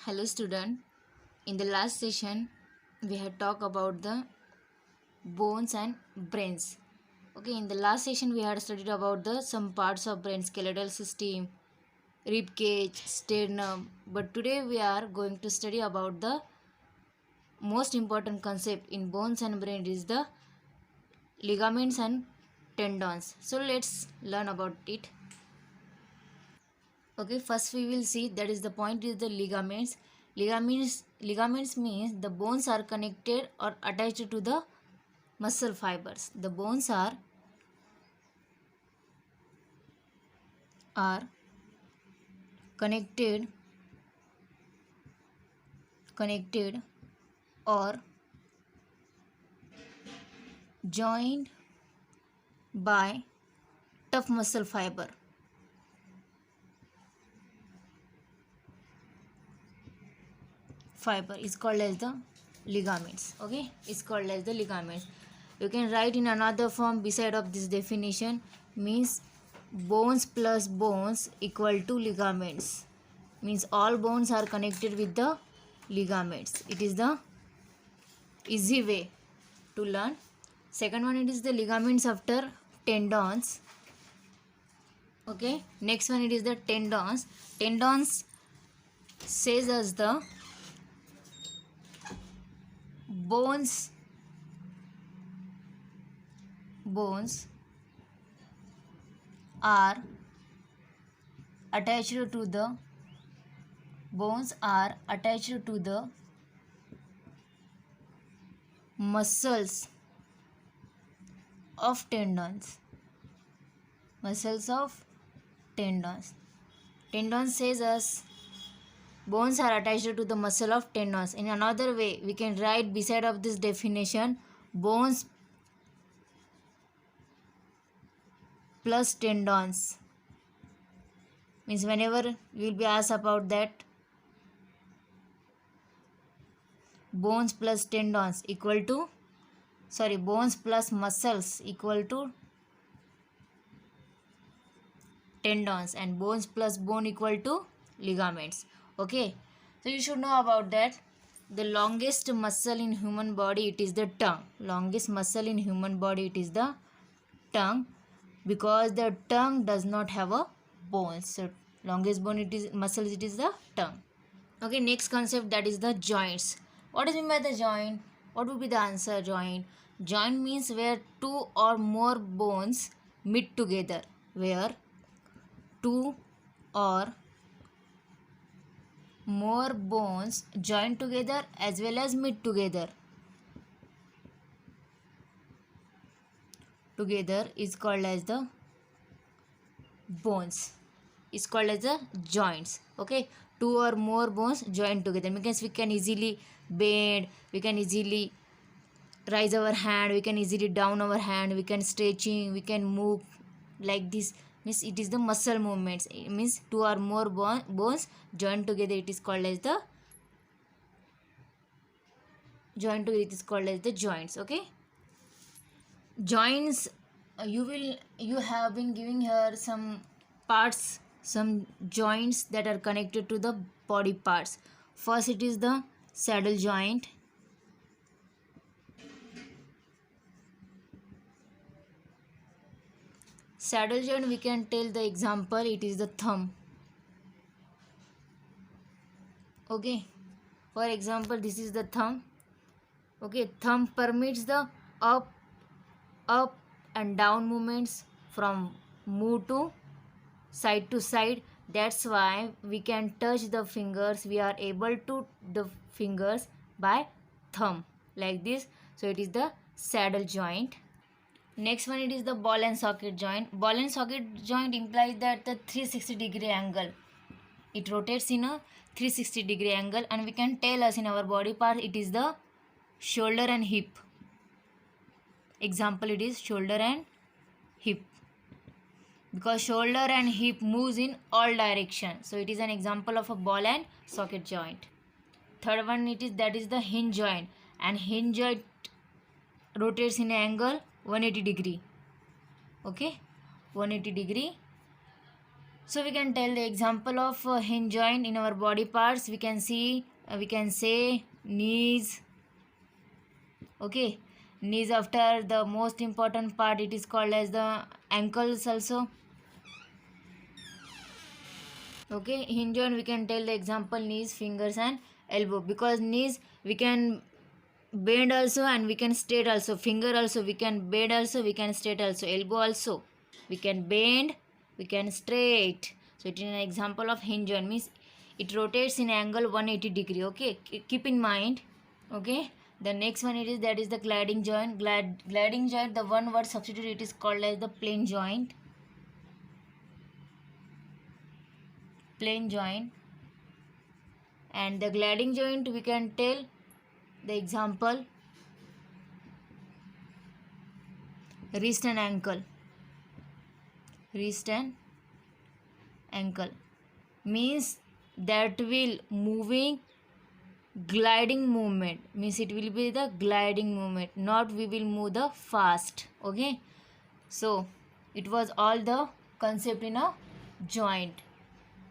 Hello student. In the last session we had talked about the bones and brains. Okay, in the last session we had studied about the some parts of brain: skeletal system, rib cage, sternum. But today we are going to study about the most important concept in bones and brain is the ligaments and tendons. So let's learn about it. Okay, first we will see that is the point is the ligaments. Ligaments means the bones are connected or attached to the muscle fibers. The bones are connected or joined by tough muscle fiber is called as the ligaments. Okay, it's called as the ligaments. You can write in another form beside of this definition, means bones plus bones equal to ligaments, means all bones are connected with the ligaments. It is the easy way to learn. Second one, it is the ligaments after tendons. Okay, next one, it is the tendons says as the bones are attached to the muscles of tendons. Tendons says us bones are attached to the muscle of tendons. In another way, we can write beside of this definition, bones plus tendons. Means whenever we will be asked about that, bones plus tendons equal to, bones plus muscles equal to tendons, and bones plus bone equal to ligaments. Okay, so you should know about that. The longest muscle in human body, it is the tongue. Because the tongue does not have a bone. So longest bone it is the tongue. Okay, next concept, that is the joints. What is meant by the joint? What would be the answer? Joint means where two or more bones meet together. Where two or more bones join together as well as meet together is called as the bones, is called as the joints. Okay, two or more bones join together because we can easily bend, we can easily raise our hand, we can easily down our hand, we can stretching, we can move like this. Means it is the muscle movements. It means two or more bones join together, it is called as the joints. Okay, joints, you have been giving here some parts, some joints that are connected to the body parts. First, it is the saddle joint. Saddle joint, we can tell the example, it is the thumb. Okay, for example, this is the thumb. Okay, thumb permits the up and down movements from move to side. That's why we can touch the fingers, we are able to the fingers by thumb like this. So it is the saddle joint. Next one, it is the ball and socket joint. Ball and socket joint implies that the 360-degree angle, it rotates in a 360-degree angle, and we can tell us in our body part, it is the shoulder and hip. Example, it is shoulder and hip, because shoulder and hip moves in all directions. So it is an example of a ball and socket joint. Third one, that is the hinge joint, and hinge joint rotates in an angle 180 degree. Okay, 180 degree. So we can tell the example of hinge joint in our body parts. We can say knees. Okay, knees. After the most important part, it is called as the ankles also. Okay, hinge joint we can tell the example knees, fingers and elbow, because knees we can bend also and we can straight also. Finger also we can bend also, we can straight also. Elbow also we can bend, we can straight. So it is an example of hinge joint, means it rotates in angle 180 degree. Okay, keep in mind. Okay, the next one it is, that is the gliding joint. Gliding joint, the one word substitute, it is called as the plane joint. Plane joint. And the gliding joint we can tell the example wrist and ankle. Wrist and ankle means that will moving gliding movement, means it will be the gliding movement, not we will move the fast. Okay, so it was all the concept in a joint.